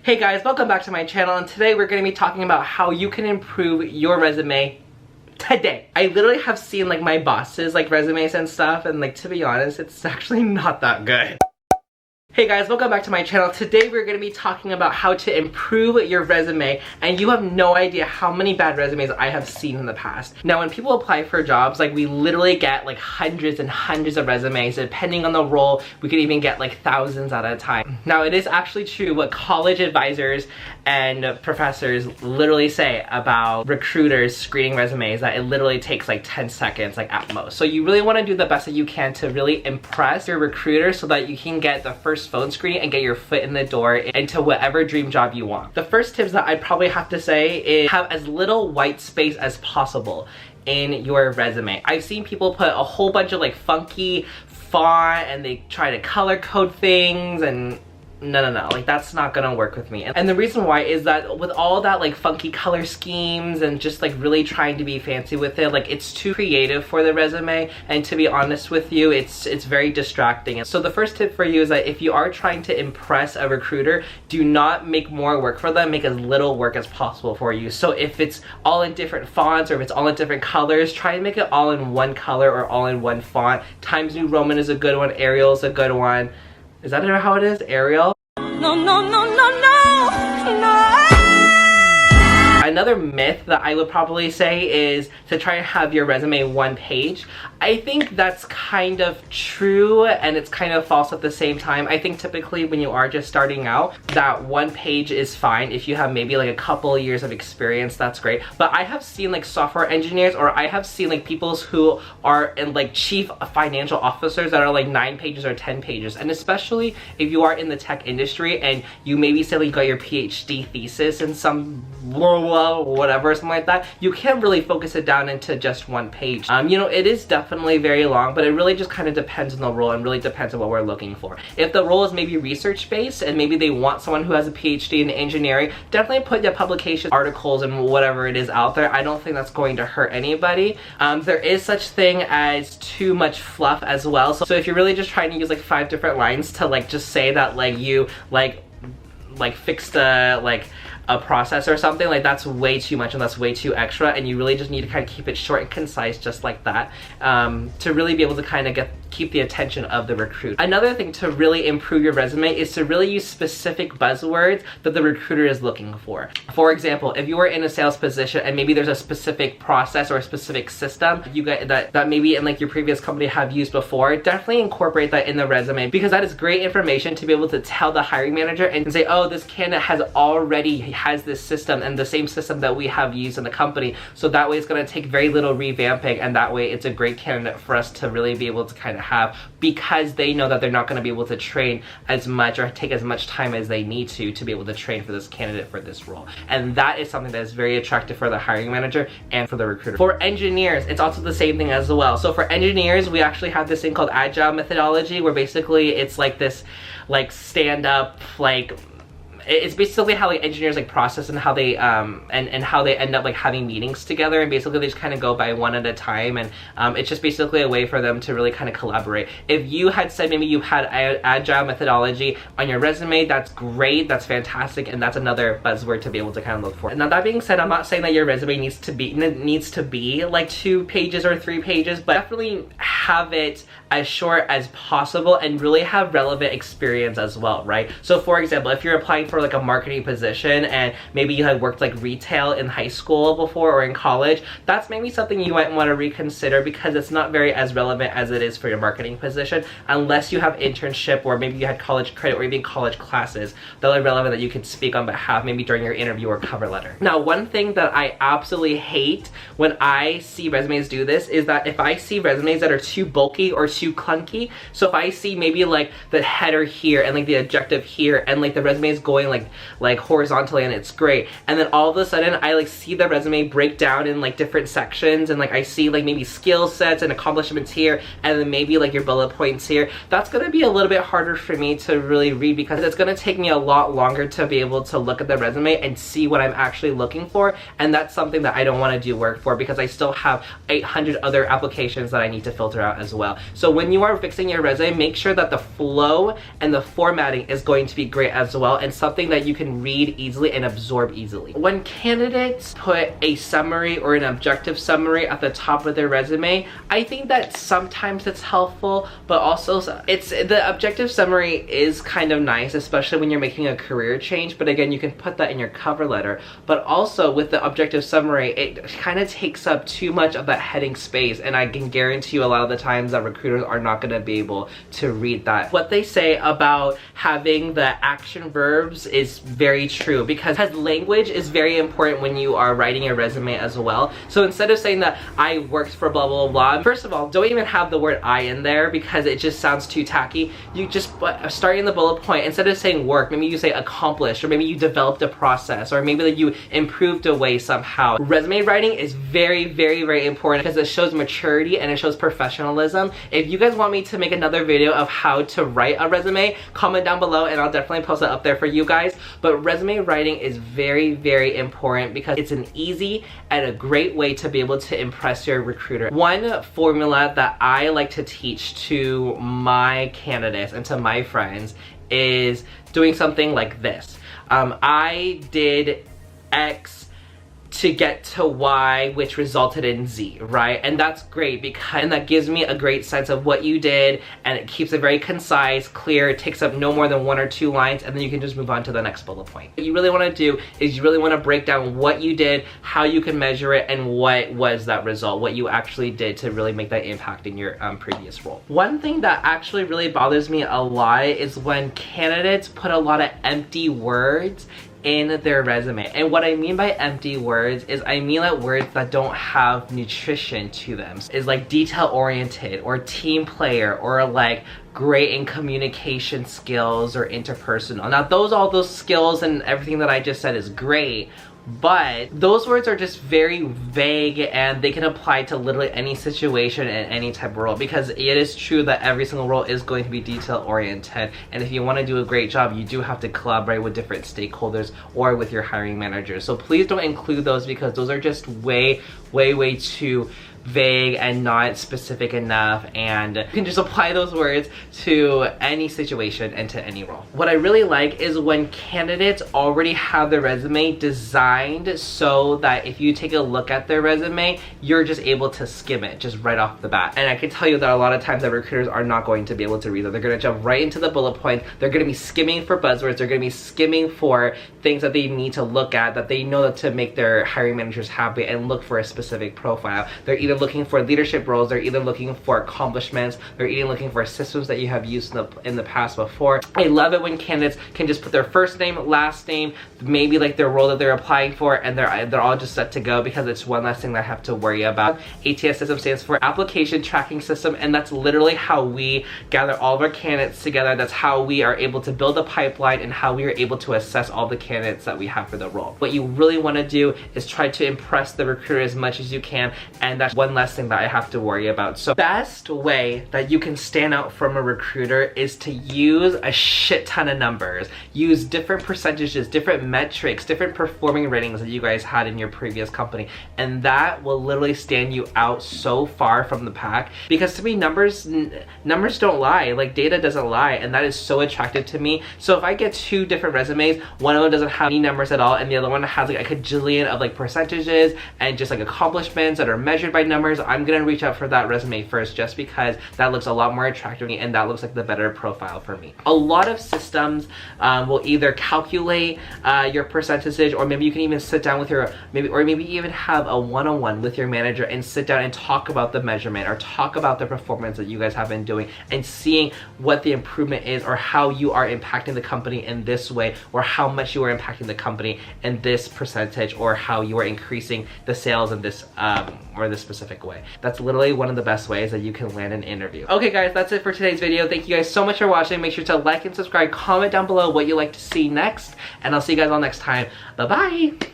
Hey guys, welcome back to my channel, and today we're going to be talking about how you can improve your resume today. I literally have seen like my bosses like resumes and stuff, and like to be honest, it's actually not that good. Hey guys, welcome back to my channel. Today we're going to be talking about how to improve your resume, and you have no idea how many bad resumes I have seen in the past. Now when people apply for jobs, like we literally get like hundreds and hundreds of resumes. Depending on the role, we could even get like thousands at a time. Now it is actually true what college advisors and professors literally say about recruiters screening resumes, that it literally takes like 10 seconds like at most. So you really want to do the best that you can to really impress your recruiter so that you can get the first phone screening and get your foot in the door into whatever dream job you want. The first tips that I'd probably have to say is have as little white space as possible in your resume. I've seen people put a whole bunch of like funky font and they try to color code things, and no, like that's not gonna work with me. And the reason why is that with all that like funky color schemes and just like really trying to be fancy with it, like it's too creative for the resume, and to be honest with you, it's very distracting. So the first tip for you is that if you are trying to impress a recruiter, do not make more work for them, make as little work as possible for you. So if it's all in different fonts or if it's all in different colors, try and make it all in one color or all in one font. Times New Roman is a good one, Arial is a good one. Is that how it is? Arial? No. Another myth that I would probably say is to try and have your resume one page. I think that's kind of true and it's kind of false at the same time. I think typically when you are just starting out, that one page is fine. If you have maybe like a couple of years of experience, that's great. But I have seen like software engineers, or I have seen like people who are in like chief financial officers that are like 9 pages or 10 pages. And especially if you are in the tech industry and you maybe say like you got your PhD thesis in some whatever, something like that, you can't really focus it down into just one page. You know, it is definitely very long, but it really just kind of depends on the role and really depends on what we're looking for. If the role is maybe research based and maybe they want someone who has a PhD in engineering, definitely put your publication articles and whatever it is out there. I don't think that's going to hurt anybody. There is such thing as too much fluff as well. So if you're really just trying to use like 5 different lines to like just say that like you like fixed a process or something, like that's way too much and that's way too extra, and you really just need to kind of keep it short and concise just like that, to really be able to kind of keep the attention of the recruiter. Another thing to really improve your resume is to really use specific buzzwords that the recruiter is looking for. For example, if you are in a sales position and maybe there's a specific process or a specific system you get that maybe in like your previous company have used before, definitely incorporate that in the resume, because that is great information to be able to tell the hiring manager and say, oh, this candidate has this system and the same system that we have used in the company, so that way it's going to take very little revamping, and that way it's a great candidate for us to really be able to kind of have, because they know that they're not going to be able to train as much or take as much time as they need to be able to train for this candidate for this role. And that is something that is very attractive for the hiring manager and for the recruiter. For engineers, it's also the same thing as well. So for engineers, we actually have this thing called agile methodology, where basically it's like this like stand up, like it's basically how like engineers like process and how they and how they end up like having meetings together, and basically they just kind of go by one at a time, and it's just basically a way for them to really kind of collaborate. If you had said maybe you had agile methodology on your resume, that's great, that's fantastic, and that's another buzzword to be able to kind of look for. Now that being said, I'm not saying that your resume needs to be like 2 pages or 3 pages, but definitely have it as short as possible and really have relevant experience as well, right? So for example, if you're applying for like a marketing position and maybe you had worked like retail in high school before or in college, that's maybe something you might want to reconsider, because it's not very as relevant as it is for your marketing position, unless you have internship or maybe you had college credit or even college classes that are relevant that you could speak on behalf maybe during your interview or cover letter. Now one thing that I absolutely hate when I see resumes do this is that if I see resumes that are too bulky or too clunky, so if I see maybe like the header here and like the objective here and like the resume is going like horizontally and it's great, and then all of a sudden I like see the resume break down in like different sections, and like I see like maybe skill sets and accomplishments here and then maybe like your bullet points here, that's gonna be a little bit harder for me to really read, because it's gonna take me a lot longer to be able to look at the resume and see what I'm actually looking for, and that's something that I don't want to do work for, because I still have 800 other applications that I need to filter out as well. So when you are fixing your resume, make sure that the flow and the formatting is going to be great as well, and something that you can read easily and absorb easily. When candidates put a summary or an objective summary at the top of their resume, I think that sometimes it's helpful, but also the objective summary is kind of nice, especially when you're making a career change. But again, you can put that in your cover letter. But also with the objective summary, it kind of takes up too much of that heading space, and I can guarantee you a lot of the times that recruiters are not going to be able to read that. What they say about having the action verbs is very true, because language is very important when you are writing a resume as well. So instead of saying that I worked for blah blah blah, first of all, don't even have the word I in there because it just sounds too tacky. You just start in the bullet point. Instead of saying work, maybe you say accomplished, or maybe you developed a process, or maybe that you improved a way somehow. Resume writing is very, very, very important because it shows maturity and it shows professionalism. If you guys want me to make another video of how to write a resume, comment down below and I'll definitely post it up there for you guys. But resume writing is very, very important because it's an easy and a great way to be able to impress your recruiter. One formula that I like to teach to my candidates and to my friends is doing something like this. I did X to get to Y, which resulted in Z, right? And that's great because that gives me a great sense of what you did, and it keeps it very concise, clear. It takes up no more than 1 or 2 lines, and then you can just move on to the next bullet point. What you really want to do is you really want to break down what you did, how you can measure it, and what was that result, what you actually did to really make that impact in your previous role. One thing that actually really bothers me a lot is when candidates put a lot of empty words in their resume. And what I mean by empty words is I mean like words that don't have nutrition to them. Is like detail oriented, or team player, or like great in communication skills, or interpersonal. Now all those skills and everything that I just said is great, but those words are just very vague and they can apply to literally any situation and any type of role, because it is true that every single role is going to be detail oriented, and if you want to do a great job, you do have to collaborate with different stakeholders or with your hiring manager. So please don't include those, because those are just way too vague and not specific enough, and you can just apply those words to any situation and to any role. What I really like is when candidates already have their resume designed so that if you take a look at their resume, you're just able to skim it just right off the bat. And I can tell you that a lot of times that recruiters are not going to be able to read that. They're going to jump right into the bullet points. They're going to be skimming for buzzwords. They're going to be skimming for things that they need to look at, that they know that to make their hiring managers happy and look for a specific profile. They're either looking for leadership roles, they're either looking for accomplishments, they're either looking for systems that you have used in the past before. I love it when candidates can just put their first name, last name, maybe like their role that they're applying for, and they're all just set to go, because it's one less thing that I have to worry about. ATS system stands for Application Tracking System, and that's literally how we gather all of our candidates together. That's how we are able to build a pipeline and how we are able to assess all the candidates that we have for the role. What you really want to do is try to impress the recruiter as much as you can, and that's one less thing that I have to worry about. So best way that you can stand out from a recruiter is to use a shit ton of numbers. Use different percentages, different metrics, different performing ratings that you guys had in your previous company, and that will literally stand you out so far from the pack, because to me numbers don't lie. Like, data doesn't lie, and that is so attractive to me. So if I get 2 different resumes, one of them doesn't have any numbers at all and the other one has like a cajillion of like percentages and just like accomplishments that are measured by numbers, I'm gonna reach out for that resume first, just because that looks a lot more attractive to me and that looks like the better profile for me. A lot of systems will either calculate your percentage, or maybe you can even sit down with your maybe even have a one-on-one with your manager and sit down and talk about the measurement or talk about the performance that you guys have been doing and seeing what the improvement is, or how you are impacting the company in this way, or how much you are impacting the company in this percentage, or how you are increasing the sales in this or this specific way. That's literally one of the best ways that you can land an interview. Okay guys, that's it for today's video. Thank you guys so much for watching. Make sure to like and subscribe, comment down below what you'd like to see next, and I'll see you guys all next time. Bye bye.